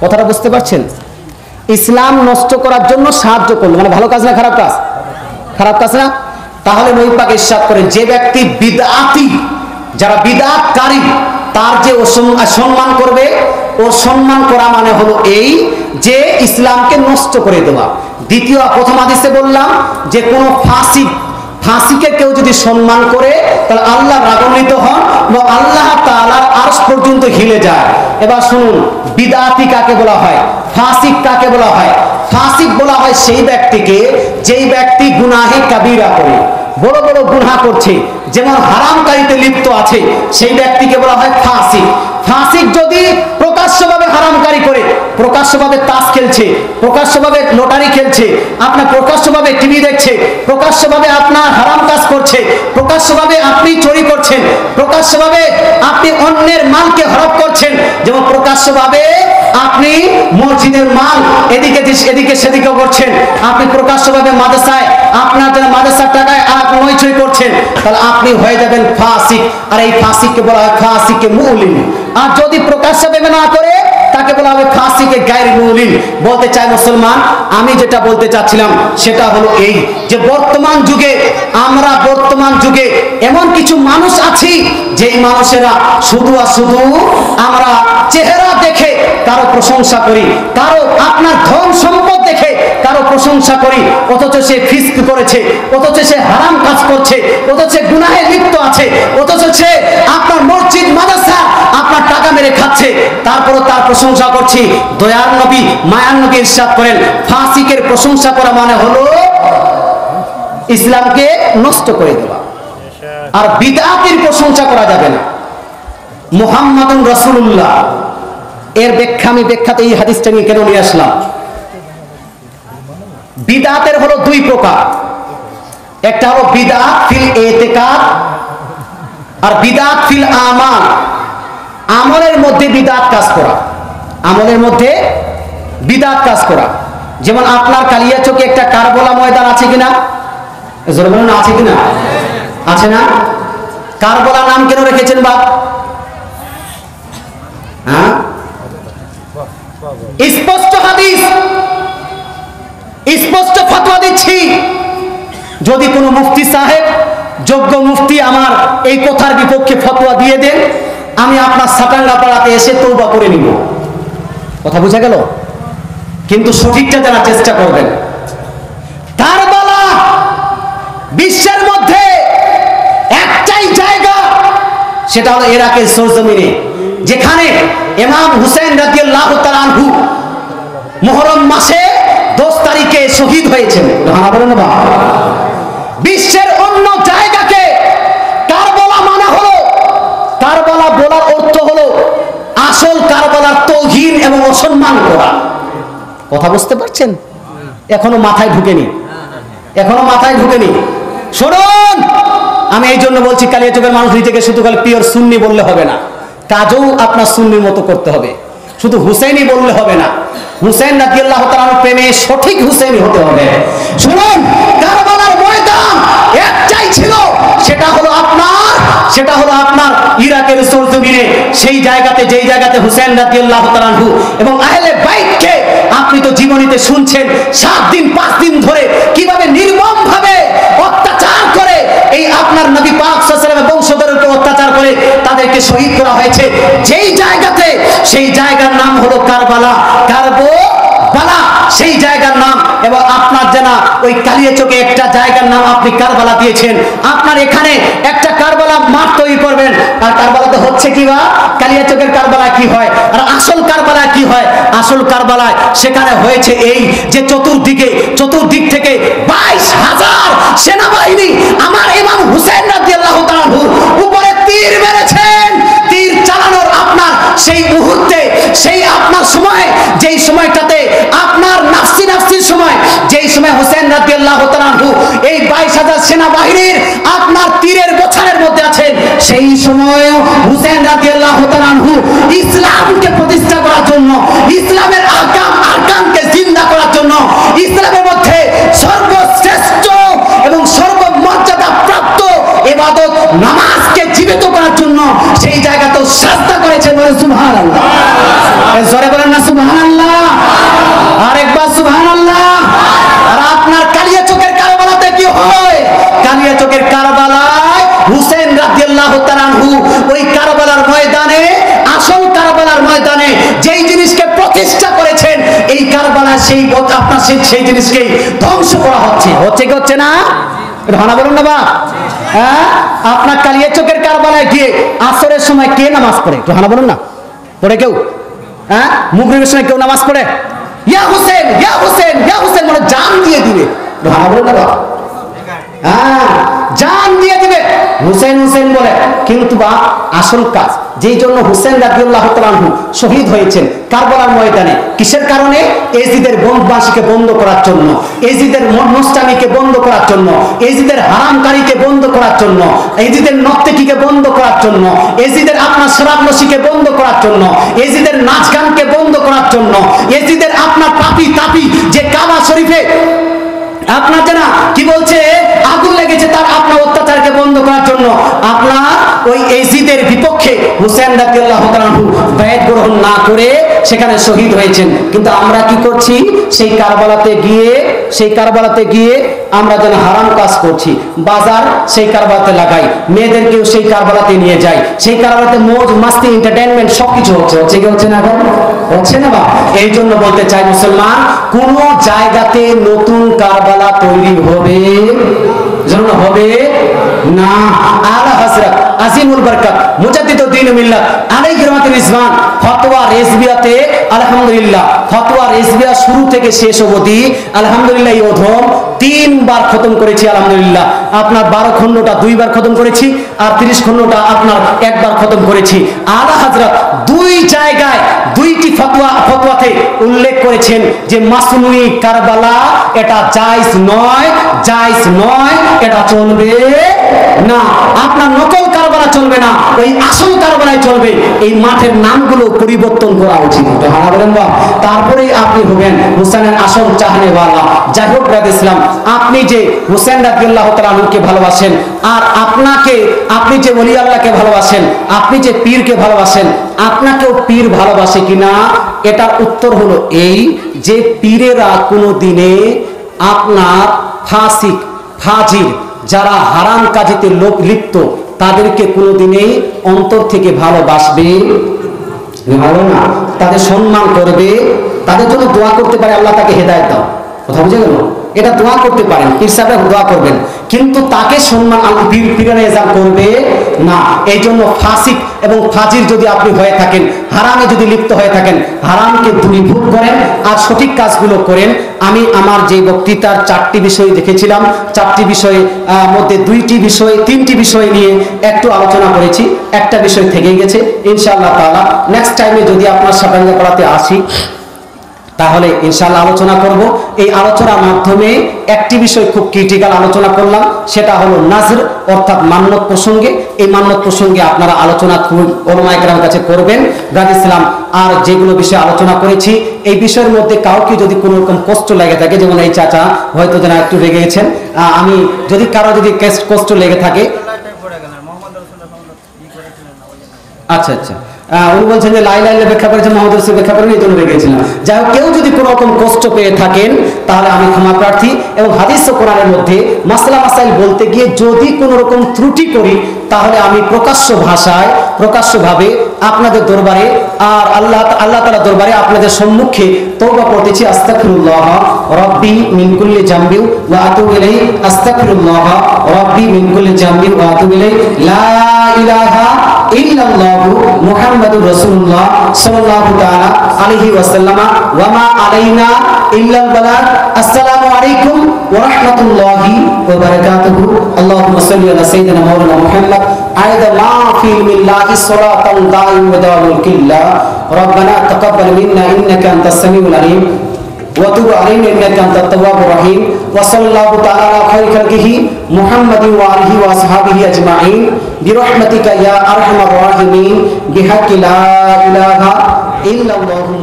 A: কথাটা বুঝতে পারছেন? ইসলাম নষ্ট করার জন্য সাহায্য করলো, মানে ভালো কাজ না খারাপ কাজ? খারাপ কাজ না? তাহলে নবী পাক ইরশাদ করেন, যে ব্যক্তি বিদআতি, যারা বিদআতকারী, তার যে সম্মান করবে, ওর সম্মান করা মানে হলো এই যে ইসলামকে নষ্ট করে দেওয়া। দ্বিতীয়, প্রথম হাদিসে বললাম যে কোনো ফাসিকে কেউ যদি সম্মান করে, তাহলে আল্লাহ রাগান্বিত হন এবং আল্লাহ তাআলার আরশ পর্যন্ত হিলে যায়। এবার শুনুন, বিদআতি কাকে বলা হয়, ফাসিক কাকে বলা হয়? ফাসিক বলা হয় সেই ব্যক্তিকে যেই ব্যক্তি গুনাহে কাবীরা করে, বড় বড় গুনাহ করছে, যেমন হারামকারীতে লিপ্ত আছে, সেই ব্যক্তিকে বলা হয় ফাসিক। ফাসিক যদি প্রকাশ্যভাবে হারামকারী করে, প্রকাশ্যভাবে তাস খেলছে, প্রকাশ্যভাবে লটারি খেলছে, আপনার প্রকাশ্যভাবে টিভি দেখছে, প্রকাশ্যভাবে আপনার হারাম কাজ করছে, প্রকাশ্যভাবে আপনি চুরি করছেন, প্রকাশ্যভাবে আপনি অন্যের মালকে হরপ করছেন, যেমন প্রকাশ্যভাবে আপনি মসজিদের মাল এদিকে সেদিকে করছেন, আপনি প্রকাশ্যভাবে মাদ্রাসায় আপনার যারা মাদ্রাসার টাকায় নইচই করছেন, তাহলে আপনি হয়ে যাবেন ফাসিক। আর এই ফাসিককে বলা হয় ফাসিকে মুলিন। আর যদি প্রকাশ্যভাবে না করে, তাকে বলা হবে ফাসিকে গায়র মুলিন। বলতে চাই মুসলমান, আমি যেটা বলতে চাচ্ছিলাম সেটা হলো এই যে বর্তমান যুগে এমন কিছু মানুষ আছি, যেই মানুষেরা শুধু আর শুধু আমরা চেহারা দেখে কারো প্রশংসা করি, কারো আপনার ধন সম্পদ দেখে কারো প্রশংসা করি, অথচ সে ফিস্ক করেছে, অথচ সে হারাম কাজ করছে, অথচ সে গুনাহে লিপ্ত আছে, অথচ সে আপনার মসজিদ মাদ্রাসা আপনার টাকা মেরে খাচ্ছে, তারপরও তার প্রশংসা করছি। দয়ার নবী মায়ার নবী ইরশাদ করেন, ফাসিকের প্রশংসা করা মানে হলো ইসলামকে নষ্ট করে দেওয়া। আর বিদআতের প্রশংসা করা যাবে না। মুহাম্মাদুর রাসূলুল্লাহ এর ব্যাখ্যাতে এই হাদিসটা নিয়ে কেন নিয়ে আসলাম? বিদআতের হলো দুই প্রকার, একটা হলো বিদআত ফিল ইতিকাদ আর বিদআত ফিল আমাল। আমলের মধ্যে বিদআত কাজ করা, আমলের মধ্যে বিদআত কাজ করা। যেমন আপনার কালিয়াচকে একটা কারবালা ময়দান আছে কিনা? জোরে বলুন, আছে কিনা? আছে না? কারবালা নাম কেন রেখেছেন বাপ? হ্যাঁ, স্পষ্ট হাদিস, স্পষ্ট ফতোয়া দিচ্ছি। যদি কোনো মুফতি সাহেব, যোগ্য মুফতি আমার এই কথার বিপক্ষে ফতোয়া দিয়ে দেন, আমি আপনার সাটাঙ্গা পাড়াতে এসে তওবা করে নিব। কথা বুঝা গেল? কিন্তু সঠিকটা জানার চেষ্টা করবেন। কারবালা বিশ্বের মধ্যে একটাই জায়গা, সেটা হলো ইরাকের সরজমিনে, যেখানে ইমাম হুসেন রাদিয়াল্লাহু তাআলা আনহু মুহররম মাসে 10 তারিখে শহীদ হয়েছেন। বিশ্বের অন্য জায়গাকে কারবালা মানা হলো, কারবালা বলার অর্থ হলো আসল কারবালার তাওহীন এবং অসম্মান করা। কথা বুঝতে পারছেন? এখনো মাথায় ঢুকেনি, এখনো মাথায় ঢুকেনি। শুনুন, আমি এই জন্য বলছি, কালিয়াচকের মানুষ নিজেকে শুধু খালি পিওর সুন্নি বললে হবে না, কাজও আপনার সুন্নির মতো করতে হবে। শুধু হুসেইনি বললে হবে না, হুসেন রাদিয়াল্লাহু তাআলার প্রেমে সঠিক হুসেইনি হতে হবে। শুনুন, কারবালার ময়দান একটাই ছিল, সেটা হলো আপনার ইরাকের সরজমিনে, সেই জায়গাতে, যেই জায়গাতে হুসেন রাদিয়াল্লাহু তাআলা আনহু এবং আহলে বাইতকে আপনি তো জীবনীতে শুনছেন 7 দিন 5 দিন ধরে কিভাবে নির্মম ভাবে অত্যাচার করে এই আপনার নবী পাক সাল্লাল্লাহু আলাইহি ওয়াসাল্লামের বংশধরকে অত্যাচার করে তাদেরকে শহীদ করা হয়েছে। যেই জায়গাতে, সেই জায়গার নাম হলো কারবালা, কারবালা সেই জায়গার নাম। এবং আপনার জানা ওই কালিয়াচকে একটা জায়গার নাম আপনি কারবালা দিয়েছেন। আপনার এখানে একটা কারবালা মাঠ তৈরি করবেন, আর কারবালাতে হচ্ছে কি বা কালিয়াচকের কারবালা কি হয়, আর আসল কারবালা কি হয়? আসল কারবালায় সেখানে হয়েছে এই যে চতুর্দিক থেকে 22,000 সেনাবাহিনী আমার ইমাম হুসেন রাদিয়াল্লাহু তাআলা উপরে তীর মেরেছেন। তীর চালানোর আপনার সেই মুহূর্তে, সেই আপনার সময়, যেই সময়টাতে আপনার নাফসির সময়, যেই সময় হুসেন রাদিয়াল্লাহু তাআলা এই 22,000 সেনাবাহিনীর আপনার তীরের বোছানের মধ্যে আছেন, সেই সময় হুসেন রাদিয়াল্লাহু তাআলা ইসলামকে প্রতিষ্ঠা করার জন্য, ইসলামের আরকানকে জিন্দা করার জন্য, ইসলামের মধ্যে সর্বশ্রেষ্ঠ এবং সর্বমর্যাদা প্রাপ্ত ইবাদত নামাজকে জীবিত করার জন্য সেই জায়গাতেও সাজদা করেছেন। বলে সুবহানাল্লাহ, জোরে বলেন না সুবহানাল্লাহ, আরেকবার সুবহানাল্লাহ। আর আপনার কালিয়াচকের কারবালাতে কি হয়? কালিয়াচকের কারবালায় হুসেন রাদিয়াল্লাহু তাআলা ওই কারবালার ময়দানে, আসল কারবালার ময়দানে যেই জিনিসকে প্রতিষ্ঠা করেছেন, এই কারবালা সেই আপনার সেই জিনিসকেই ধ্বংস করা হচ্ছে কি হচ্ছে না? ভাড়া বলুন না বা। হ্যাঁ, আপনার কালিয়াচকের কারবালায় গিয়ে আসরের সময় কে নামাজ পড়ে? একটু হানা বলুন না, পড়ে কেউ? হ্যাঁ, মুগরিবের সময় কেউ নামাজ পড়ে? ইয়া হুসেন, ইয়া হুসেন, ইয়া হুসেন মানে জান দিয়ে দিবে। ভাড়া বলুন না বা। হ্যাঁ, জান দিয়ে দিবে, হুসেন হুসেন বলে। কিন্তু বা আসল কাজ, যেই জন্য হুসেন রাদিয়াল্লাহু তাআলা শহীদ হয়েছেন কারবালার ময়দানে, কিসের কারণে? এজিদের বন্দবাসীকে বন্ধ করার জন্য, এজিদের মনস্টামিকে বন্ধ করার জন্য, এজিদের হারামকারীকে বন্ধ করার জন্য, এজিদের নর্তকীকে বন্ধ করার জন্য, এজিদের আপনার শরাবনশীকে বন্ধ করার জন্য, এজিদের নাচ গানকে বন্ধ করার জন্য, এজিদের আপনার পাপি তাপি যে কাবা শরীফে আপনার জানা কি বলছে আগুন লেগেছে, তার আপনার অত্যাচারকে বন্ধ করার জন্য আপনার ওই এজিদের বিপক্ষে হুসেন রাদিয়াল্লাহু তাআলা বায়াত গ্রহণ না করে সেখানে শহীদ হয়েছেন। কিন্তু আমরা কি করছি? সেই কারবালাতে গিয়ে আমরা যেন হারাম কাজ করছি, বাজার সেই কারবালাতে লাগাই, মেয়েদেরকেও সেই কারবালাতে নিয়ে যাই, সেই কারবালাতে মৌজ মাস্তি এন্টারটেইনমেন্ট সবকিছু হচ্ছে কি হচ্ছে না? হচ্ছে না বা? এই জন্য বলতে চাই মুসলমান, কোন জায়গাতে নতুন কারবালা তৈরি হবে না। আলা হযরত আজিমুল বরকত মুজাদ্দিদুদ্দিন মিল্লাত আলাইহি রাহমাতুল রিজওয়ান ফতোয়া রেজবিয়াতে আলহামদুলিল্লাহ, ফতোয়া রেজবিয়া শুরু থেকে শেষ অবধি আলহামদুলিল্লাহ এই অধম 3 বার খতম করেছি আলহামদুলিল্লাহ। আপনার 12 খণ্ডটা 2 বার খতম করেছি, আর 30 খণ্ডটা আপনার 1 বার খতম করেছি। আলা হযরত 2 জায়গায় 2টি ফতোয়াতে উল্লেখ করেছেন যে মাসনুই কারবালা এটা জায়েজ নয়, এটা চলবে না। আপনার নকল কারবালা চলবে না, ওই আসল কারবালাই চলবে। এই মাঠের নামগুলো পরিবর্তন করা উচিত। তারপরেই আপনি হবেন হুসেনের আসল চাহনেওয়ালা। যাই হোক ইসলাম, আপনি যে হুসেন রাদিয়াল্লাহু তাআলা আনহুকে ভালোবাসেন, আর আপনি যে ওলি আল্লাহকে ভালোবাসেন, আপনি যে পীরকে ভালোবাসেন, আপনাকেও পীর ভালোবাসে কিনা? এটার উত্তর হলো এই যে পীরেরা কোনো দিনে আপনার ফাসিক ফাজির যারা হারাম কাজেতে লিপ্ত তাদেরকে কোনোদিনই অন্তর থেকে ভালোবাসবে না, তাদের সম্মান করবে, তাদের জন্য দোয়া করতে পারে আল্লাহ তাকে হেদায়েত দাও। কথা বুঝে গেল? এটা দোয়া করতে পারেন, পীর সাহেব দোয়া করবেন, কিন্তু তাকে সম্মান পীরের এজাম করবে না। এই জন্য ফাসিক এবং ফাজির যদি আপনি হয়ে থাকেন, হারামে যদি লিপ্ত হয়ে থাকেন, হারামকে দূরীভূত করেন আর সঠিক কাজগুলো করেন। আমি আমার যে বক্তৃতার 4টি বিষয় দেখেছিলাম, 4টি বিষয়ে মধ্যে 2টি বিষয় 3টি বিষয় নিয়ে একটু আলোচনা করেছি, একটা বিষয় থেকে গেছে। ইনশাআল্লাহ তাআলা নেক্সট টাইমে যদি আপনার সাবাঙ্গা পড়াতে আসি তাহলে ইনশাআল্লাহ আলোচনা করব। এই আলোচনার মাধ্যমে একটি বিষয় খুব ক্রিটিক্যাল আলোচনা করলাম, সেটা হলো নাজর অর্থাৎ মান্যত প্রসঙ্গে। এই মান্যত প্রসঙ্গে আপনারা আলোচনা ওলামায়ে কেরাম কাছে করবেন গাজী ইসলাম। আর যেগুলো বিষয়ে আলোচনা করেছি এই বিষয়ের মধ্যে কাউকে যদি কোনো রকম কষ্ট লেগে থাকে, যেমন এই চাচা হয়তো যেন একটু রেগে গেছেন, আমি যদি কারো যদি কষ্ট লেগে থাকে, আচ্ছা আচ্ছা উনি বলছেন যে লাই লাইলে ব্যাখ্যা করেছেন, মোহাম্মদ রাসূল ব্যাখ্যা করেন, এই জন্য রেখেছিলাম। যাই হোক, কেউ যদি কোনো রকম কষ্ট পেয়ে থাকেন তাহলে আমি ক্ষমা প্রার্থী। এবং হাদিস ও কোরআনের মধ্যে মাসলা মাসাইল বলতে গিয়ে যদি কোনো রকম ত্রুটি করি তাহলে আমি প্রকাশ্য ভাষায় প্রকাশ্যভাবে আপনাদের দরবারে আর আল্লাহ তাআলা দরবারে আপনাদের সম্মুখে তওবা করতেছি। আস্তাগফিরুল্লাহ রাব্বি মিন কুল্লি জামবি ওয়া আতুবু ইলাইহি, আস্তাগফিরুল্লাহ রাব্বি মিন কুল্লি জামবি ওয়া আতুবু ইলাইহি, লা ইলাহা ইল্লাল্লাহু মুহাম্মাদুর রাসূলুল্লাহ সাল্লাল্লাহু তাআলা আলাইহি ওয়াসাল্লাম ওয়া মা আলাইনা ইল্লাল বালাগ। আসসালামু আলাইকুম ওয়া রাহমাতুল্লাহি ওয়া বারাকাতুহু। আল্লাহুম্মা সাল্লি আলা সাইয়্যিদিনা মাওলানা মুহাম্মদ আয়দা মা ফি মিল্লাহি সালাতান দাইম ওয়া দাওয়াল কিল্লা। রব্বানা তাকাব্বাল মিন্না ইন্নাকা আনতাস সামিউল আলিম ওয়া তুব আলাইনা ইন্নাকা আনতাত তাওয়াবুর রহিম। ওয়া সাল্লাল্লাহু তাআলা আলা খায়রি খালকিহি মুহাম্মাদিন ওয়া আলিহি ওয়া আসহাবিহি আজমাইন বিরহমাতিকা ইয়া আরহামার রাহিমিন বিহাক্কি লা ইলাহা ইল্লাল্লাহু।